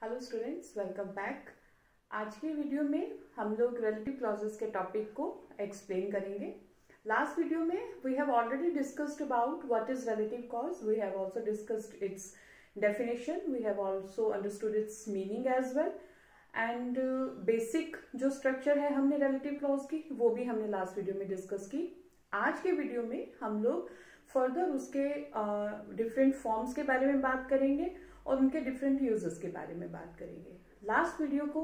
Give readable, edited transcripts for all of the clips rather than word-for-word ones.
Hello students, welcome back. आज के video में हम लोग रिलेटिव क्लॉजेस के टॉपिक को एक्सप्लेन करेंगे। लास्ट वीडियो में we have already discussed about what is relative clause. We have also discussed its definition, we have also understood its meaning as well, and basic जो structure है हमने relative clause की वो भी हमने last video में discuss की। आज के वीडियो में हम लोग फर्दर उसके डिफरेंट फॉर्म्स के बारे में बात करेंगे और उनके डिफरेंट यूजेस के बारे में बात करेंगे। लास्ट वीडियो को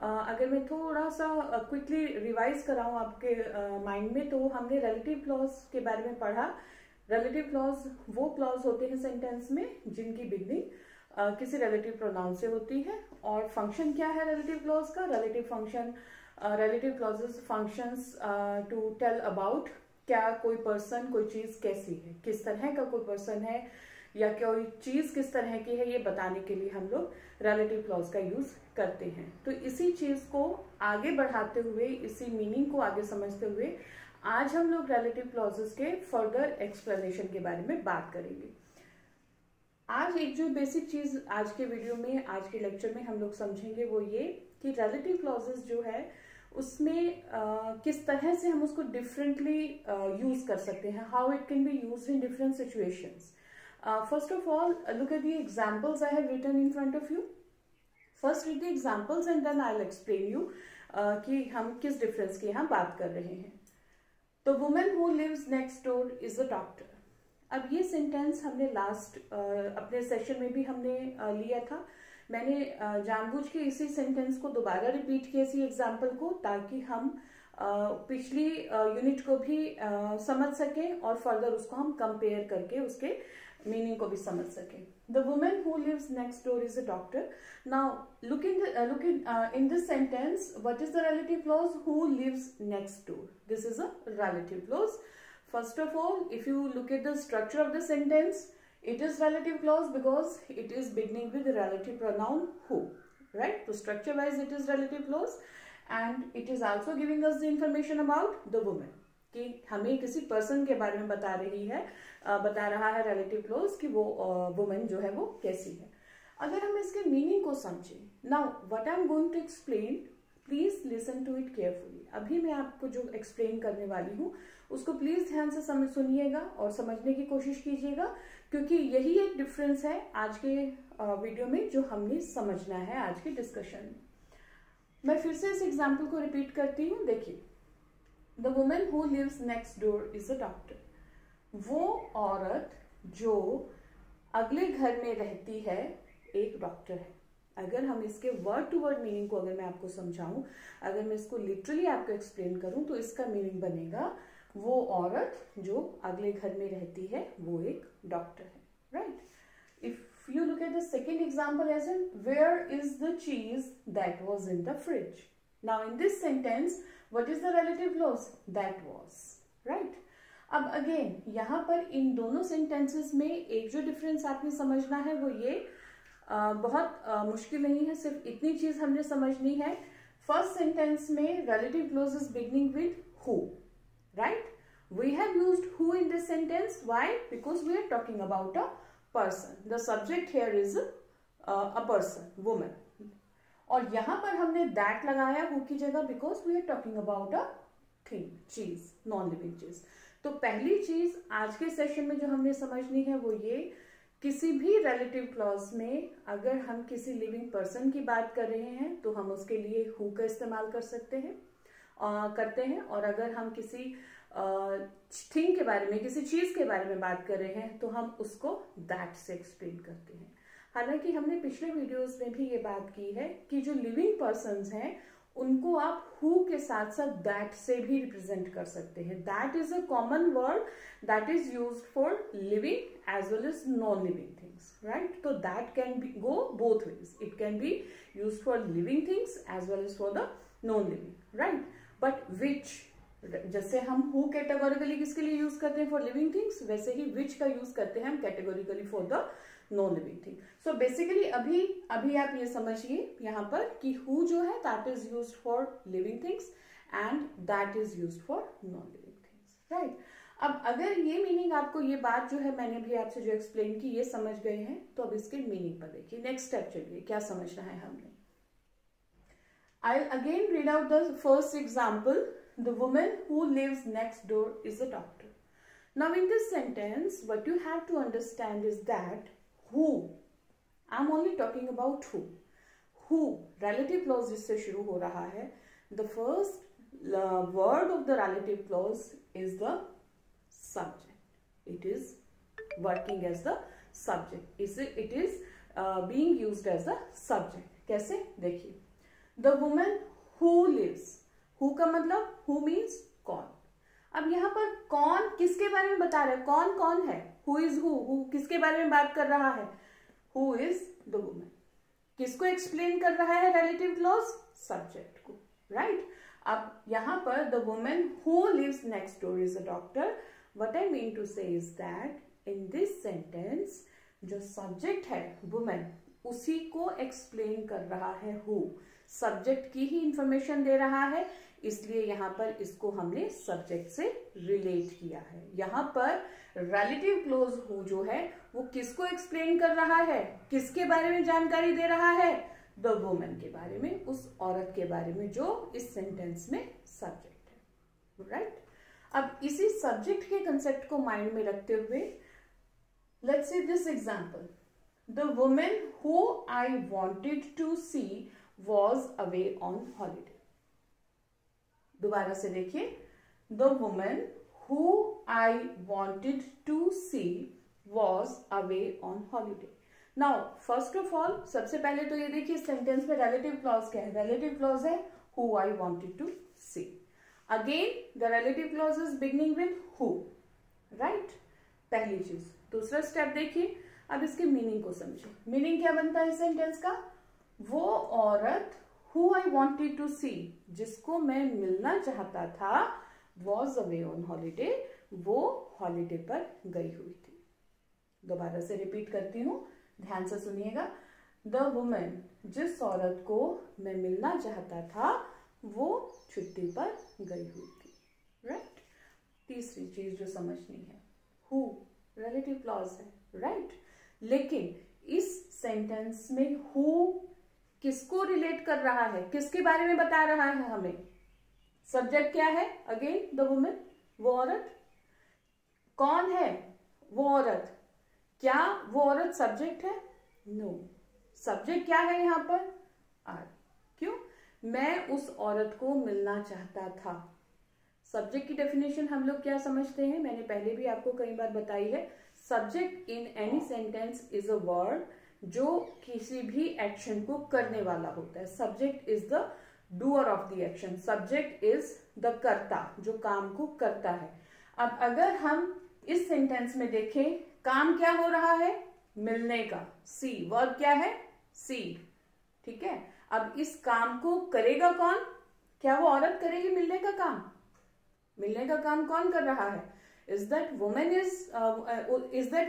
अगर मैं थोड़ा सा क्विकली रिवाइज कराऊं आपके माइंड में, तो हमने रिलेटिव क्लॉज के बारे में पढ़ा। रिलेटिव क्लॉज वो क्लॉज होते हैं सेंटेंस में जिनकी बिगनिंग किसी रिलेटिव प्रोनाउन से होती है। और फंक्शन क्या है रिलेटिव क्लॉज का? Relative function, relative clauses functions to tell about क्या कोई पर्सन, कोई चीज कैसी है, किस तरह का कोई पर्सन है या कोई चीज किस तरह की है, ये बताने के लिए हम लोग रिलेटिव क्लॉज का यूज करते हैं। तो इसी चीज को आगे बढ़ाते हुए, इसी मीनिंग को आगे समझते हुए आज हम लोग रिलेटिव क्लॉजेस के फर्दर एक्सप्लेनेशन के बारे में बात करेंगे। आज एक जो बेसिक चीज आज के वीडियो में, आज के लेक्चर में हम लोग समझेंगे वो ये कि रिलेटिव क्लॉजेस जो है उसमें किस तरह से हम उसको डिफरेंटली यूज कर सकते हैं, how it can be used in different situations. First of all, look at the examples I have written in front of you. First read the examples and then I'll explain you कि हम किस difference की यहाँ बात कर रहे हैं। The woman who lives next door is a doctor. अब ये सेंटेंस हमने लास्ट अपने सेशन में भी हमने लिया था। मैंने जानबूझ के इसी सेंटेंस को दोबारा रिपीट किया, इसी एग्जाम्पल को, ताकि हम पिछली यूनिट को भी समझ सकें और फर्दर उसको हम कंपेयर करके उसके मीनिंग को भी समझ सकें। The woman who lives next door is a doctor. Now look in this sentence. What is the relative clause? Who lives next door? This is a relative clause. First of all, if you look at the structure of the sentence, it is relative clause because it is beginning with the relative pronoun who, right? So structure wise it is relative clause and it is also giving us the information about the woman, कि हमें किसी person के बारे में बता रहा है relative clause कि वो वुमेन जो है वो कैसी है। अगर हम इसके मीनिंग को समझें, now what I am going to explain, please listen to it carefully. अभी मैं आपको जो एक्सप्लेन करने वाली हूँ उसको प्लीज ध्यान से सुनिएगा और समझने की कोशिश कीजिएगा, क्योंकि यही एक डिफरेंस है आज के वीडियो में जो हमने समझना है आज के डिस्कशन में। मैं फिर से इस एग्जाम्पल को रिपीट करती हूँ। देखिए, The woman who lives next door is a doctor. वो औरत जो अगले घर में रहती है एक डॉक्टर है। अगर हम इसके वर्ड टू वर्ड मीनिंग को अगर मैं आपको समझाऊं, अगर मैं इसको लिटरली आपको एक्सप्लेन करूं, तो इसका मीनिंग बनेगा वो औरत जो अगले घर में रहती है वो एक डॉक्टर है, right? If you look at the second example as in, where is the cheese that was in the fridge. Now in this sentence, what is the relative clause? That was, right? अब again यहाँ पर इन दोनों sentences में एक जो difference आपने समझना है वो ये, बहुत मुश्किल नहीं है, सिर्फ इतनी चीज हमने समझनी है। फर्स्ट सेंटेंस में relative clause is beginning with who, right? We have used who in this sentence. Why? Because we are talking about a person. The subject here is a person, woman. और यहां पर हमने that लगाया who की जगह, because we are talking about a thing, चीज, non living चीज। तो पहली चीज आज के सेशन में जो हमने समझनी है वो ये, किसी भी रिलेटिव क्लॉज में अगर हम किसी लिविंग पर्सन की बात कर रहे हैं तो हम उसके लिए हु का इस्तेमाल कर सकते हैं, करते हैं। और अगर हम किसी थिंग के बारे में, किसी चीज के बारे में बात कर रहे हैं तो हम उसको दैट से एक्सप्लेन करते हैं। हालांकि हमने पिछले वीडियोस में भी ये बात की है कि जो लिविंग पर्सन्स हैं उनको आप हु के साथ साथ दैट से भी रिप्रेजेंट कर सकते हैं। That is a common word that is used for living as well as non living things, right? तो that can be go both ways, it can be used for living things as well as for the non living, right? But which, जैसे हम who categorically किसके लिए use करते हैं for living things, वैसे ही विच का use करते हैं हम categorically for the non living thing. So basically अभी आप ये समझिए यहाँ पर कि हु जो है that is used for living things and that is used for non living things, right? अब अगर ये मीनिंग आपको, ये बात जो है मैंने भी आपसे जो एक्सप्लेन की, ये समझ गए हैं, तो अब इसके मीनिंग पर देखिए। नेक्स्ट स्टेप चलिए, क्या समझना है हमने। I'll again read out the first example. The woman who lives next door is a doctor. Now in this sentence, what you have to understand is that who, I'm only talking about who, relative clause जिससे शुरू हो रहा है, the first word of the relative clause is the subject. It is working as the subject. It is being used as the subject. कैसे देखिए, The woman who lives, who का मतलब who means कौन। अब यहाँ पर कौन किसके बारे में बता रहा है, कौन कौन है, who is who किसके बारे में बात कर रहा है, who is the woman। किसको एक्सप्लेन कर रहा है relative clause, subject को, right। अब यहाँ पर the woman who lives next door is a doctor। What I mean to say is that in this sentence जो subject है woman, उसी को एक्सप्लेन कर रहा है who, सब्जेक्ट की ही इंफॉर्मेशन दे रहा है, इसलिए यहाँ पर इसको हमने सब्जेक्ट से रिलेट किया है। यहाँ पर रिलेटिव क्लोज हु जो है वो किसको एक्सप्लेन कर रहा है, किसके बारे में जानकारी दे रहा है, द वुमन के बारे में, उस औरत के बारे में जो इस सेंटेंस में सब्जेक्ट है, राइट। अब इसी सब्जेक्ट के कंसेप्ट को माइंड में रखते हुए let's see this example, the woman who I wanted to see was away on holiday। दोबारा से देखिए, the woman who I wanted to see was away on holiday। Now first of all, सबसे पहले तो ये देखिए सेंटेंस में relative clause क्या है, relative clause है who I wanted to see। Again the relative clause is beginning with who, right। पहली चीज। दूसरा स्टेप देखिए, अब इसके मीनिंग को समझिए। मीनिंग क्या बनता है इस सेंटेंस का, वो औरत who I wanted to see, जिसको मैं मिलना चाहता था, was away on holiday, वो हॉलीडे पर गई हुई थी। दोबारा से रिपीट करती हूँ, ध्यान से सुनिएगा। The woman, जिस औरत को मैं मिलना चाहता था, वो छुट्टी पर गई हुई थी, राइट। तीसरी चीज जो समझनी है, who relative clause है, राइट। लेकिन इस सेंटेंस में who किसको रिलेट कर रहा है, किसके बारे में बता रहा है हमें, सब्जेक्ट क्या है, अगेन द वुमन, वो औरत। कौन है वो औरत, क्या वो औरत सब्जेक्ट है, नो। सब्जेक्ट क्या है यहाँ पर, आर। क्यों, मैं उस औरत को मिलना चाहता था। सब्जेक्ट की डेफिनेशन हम लोग क्या समझते हैं, मैंने पहले भी आपको कई बार बताई है। Subject in any sentence is a word जो किसी भी एक्शन को करने वाला होता है। Subject is the doer of the action, subject is the कर्ता, जो काम को करता है। अब अगर हम इस सेंटेंस में देखें, काम क्या हो रहा है, मिलने का, सी, वर्ब क्या है, सी, ठीक है। अब इस काम को करेगा कौन, क्या वो औरत करेगी मिलने का काम, मिलने का काम कौन कर रहा है, is that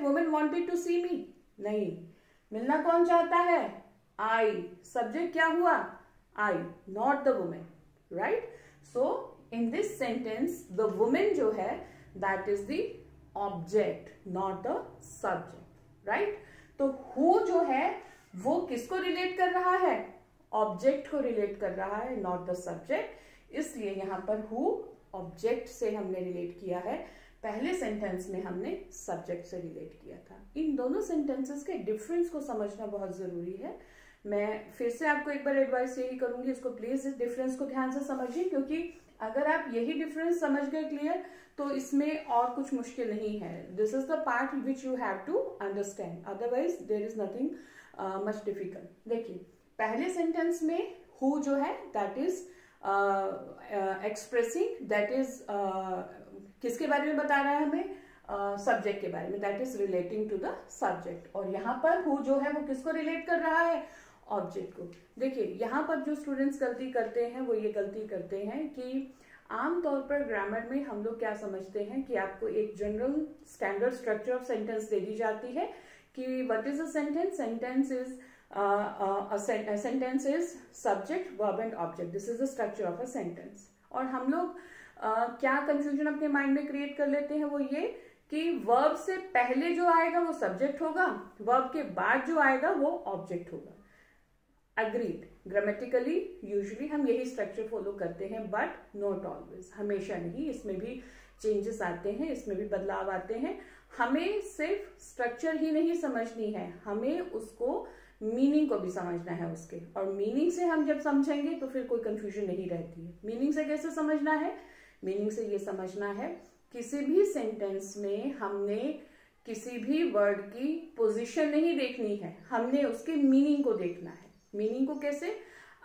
woman wanted to see me, नहीं, मिलना कौन चाहता है, आई, सब्जेक्ट क्या हुआ, I, not the women, right. So in this sentence the women जो है that is the object, not the subject, right. तो हु जो है वो किसको रिलेट कर रहा है, ऑब्जेक्ट को रिलेट कर रहा है, नॉट द सब्जेक्ट। इसलिए यहां पर हु ऑब्जेक्ट से हमने रिलेट किया है, पहले सेंटेंस में हमने सब्जेक्ट से रिलेट किया था। इन दोनों सेंटेंसेस के डिफरेंस को समझना बहुत जरूरी है। मैं फिर से आपको एक बार एडवाइस यही करूंगी, इसको प्लीज इस डिफरेंस को ध्यान से समझिए, क्योंकि अगर आप यही डिफरेंस समझ गए क्लियर, तो इसमें और कुछ मुश्किल नहीं है। This is the part which you have to understand, otherwise there is nothing much difficult. देखिए पहले सेंटेंस में हु जो है that is expressing, that is किसके बारे में बता रहा है हमें, सब्जेक्ट के बारे में, that is relating to the subject. और यहाँ पर हु जो है वो किसको रिलेट कर रहा है, ऑब्जेक्ट को। देखिए यहाँ पर जो स्टूडेंट्स गलती करते हैं वो ये गलती करते हैं कि आमतौर पर ग्रामर में हम लोग क्या समझते हैं कि आपको एक general standard structure of sentence दे दी जाती है कि what is a sentence, sentence is subject, verb and object, this is the structure of a sentence. और हम लोग क्या कंफ्यूजन अपने माइंड में क्रिएट कर लेते हैं, वो ये कि वर्ब से पहले जो आएगा वो सब्जेक्ट होगा, वर्ब के बाद जो आएगा वो ऑब्जेक्ट होगा. अग्रीड. ग्रामेटिकली यूजुअली हम यही स्ट्रक्चर फॉलो करते हैं, बट नॉट ऑलवेज, हमेशा नहीं. इसमें भी चेंजेस आते हैं, इसमें भी बदलाव आते हैं. हमें सिर्फ स्ट्रक्चर ही नहीं समझनी है, हमें उसको मीनिंग को भी समझना है उसके. और मीनिंग से हम जब समझेंगे तो फिर कोई कंफ्यूजन नहीं रहती है. मीनिंग से कैसे समझना है? मीनिंग से ये समझना है, किसी भी सेंटेंस में हमने किसी भी वर्ड की पोजीशन नहीं देखनी है, हमने उसके मीनिंग को देखना है. मीनिंग को कैसे?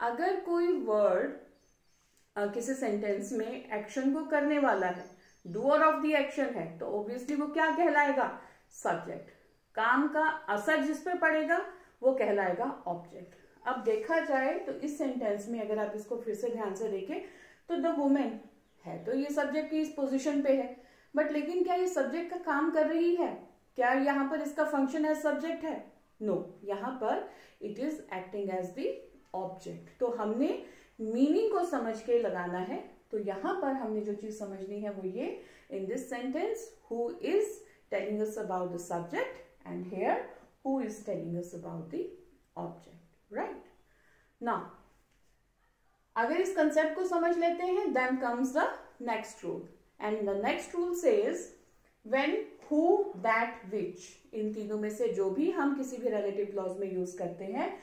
अगर कोई वर्ड किसी सेंटेंस में एक्शन को करने वाला है, डूअर ऑफ द एक्शन है, तो ऑब्वियसली वो क्या कहलाएगा? सब्जेक्ट. काम का असर जिस पर पड़ेगा वो कहलाएगा ऑब्जेक्ट. अब देखा जाए तो इस सेंटेंस में अगर आप इसको फिर से ध्यान से देखें तो द वुमेन है, तो ये सब्जेक्ट की इस पोजीशन पे है, बट लेकिन क्या ये सब्जेक्ट का काम कर रही है? क्या यहाँ पर इसका फंक्शन एज सब्जेक्ट है? नो, यहाँ पर it is acting as the object. तो हमने मीनिंग को समझ के लगाना है. तो यहाँ पर हमने जो चीज समझनी है वो ये, in this sentence who is telling us about the subject and here who is telling us about the object. Right. Now अगर इस कंसेप्ट को समझ लेते हैं, then comes the next rule, and the next rule says when, who, that, which, इन तीनों में से जो भी हम किसी भी रिलेटिव क्लॉज में यूज करते हैं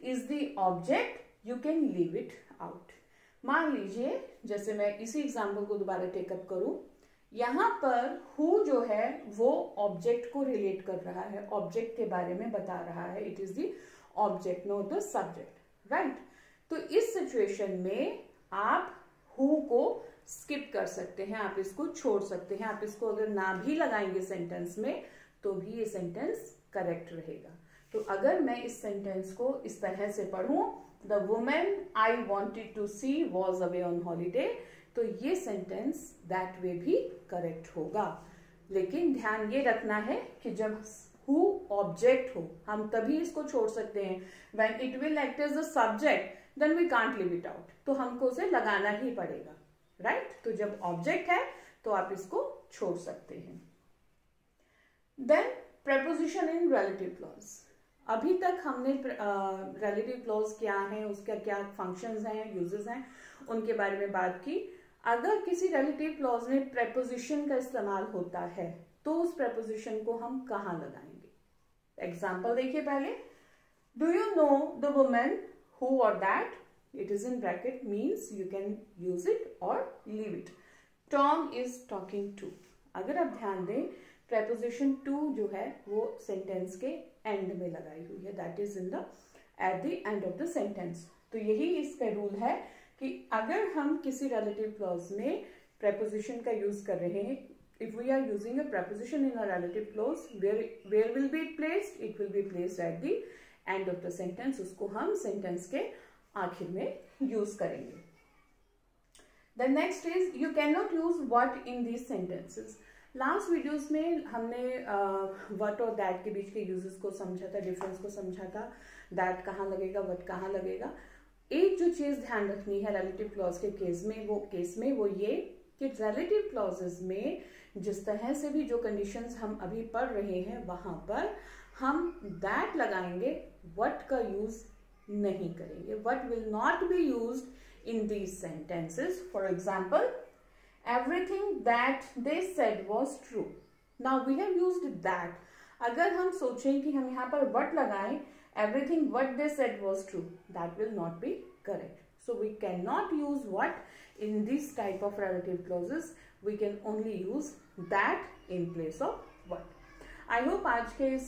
is the object, you can leave it out. मान लीजिए, जैसे मैं इसी एग्जाम्पल को दोबारा टेकअप करूं, यहां पर हु जो है वो ऑब्जेक्ट को रिलेट कर रहा है, ऑब्जेक्ट के बारे में बता रहा है. It is the object, not the subject. Right. तो इस सिचुएशन में आप हु को स्किप कर सकते हैं, आप इसको छोड़ सकते हैं. आप इसको अगर ना भी लगाएंगे सेंटेंस में तो भी ये सेंटेंस करेक्ट रहेगा. तो अगर मैं इस सेंटेंस को इस तरह से पढ़ूं, the woman I wanted to see was away on holiday, तो ये सेंटेंस दैट वे भी करेक्ट होगा. लेकिन ध्यान ये रखना है कि जब हु ऑब्जेक्ट हो हम तभी इसको छोड़ सकते हैं. When it will act as the subject then we can't leave it out, तो हमको उसे लगाना ही पड़ेगा. राइट. तो जब ऑब्जेक्ट है तो आप इसको छोड़ सकते हैं. देन प्रेपोजिशन इन रिलेटिव क्लॉज. अभी तक हमने रिलेटिव क्लॉज क्या है, उसका क्या फंक्शंस हैं, यूजेस हैं, उनके बारे में बात की. अगर किसी रिलेटिव क्लॉज में प्रेपोजिशन का इस्तेमाल होता है तो उस प्रेपोजिशन को हम कहाँ लगाएंगे? एग्जाम्पल देखिए पहले. Do you know the women who or that, it is in bracket, means you can use it or leave it. Tom is talking to. अगर आप ध्यान दें, preposition to जो है वो सेंटेंस के एंड में लगाई हुई है, that is in the at the end of the sentence. तो यही इसका रूल है कि अगर हम किसी relative clause में preposition का यूज कर रहे हैं, if we are using a preposition in a relative clause, where will be it placed? It will be placed at the end of the sentence. उसको हम सेंटेंस के आखिर में यूज करेंगे. The next is you can not use what in these sentences. Last videos में हमने what और that के बीच के यूजेस को समझा था, डिफरेंस को समझा था. दैट कहाँ लगेगा, व्हाट कहाँ लगेगा. एक जो चीज ध्यान रखनी है रिलेटिव क्लॉज के केस में वो ये कि रिलेटिव क्लॉजेस में जिस तरह से भी जो कंडीशंस हम अभी पढ़ रहे हैं वहां पर हम दैट लगाएंगे, what का यूज नहीं करेंगे. what will not be used in these sentences. For example, everything that they said was true. Now we have used that. अगर हम सोचें कि हम यहाँ पर what लगाएं, everything what they said was true, that will not be correct. So we cannot use what in this type of relative clauses. We can only use that in place of what. I hope आज के इस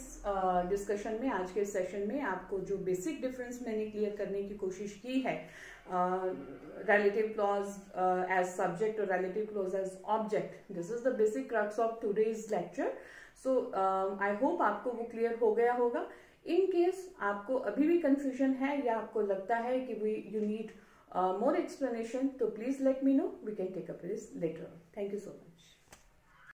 discussion में, आज के इस session में आपको जो बेसिक डिफरेंस मैंने क्लियर करने की कोशिश की है, रिलेटिव क्लॉज एज सब्जेक्ट और relative clause as object, this is the basic crux of today's lecture. So I hope आपको वो क्लियर हो गया होगा. इन केस आपको अभी भी कंफ्यूजन है या आपको लगता है कि यू नीड more explanation, तो please let me know. We can take up this later on. Thank you so much.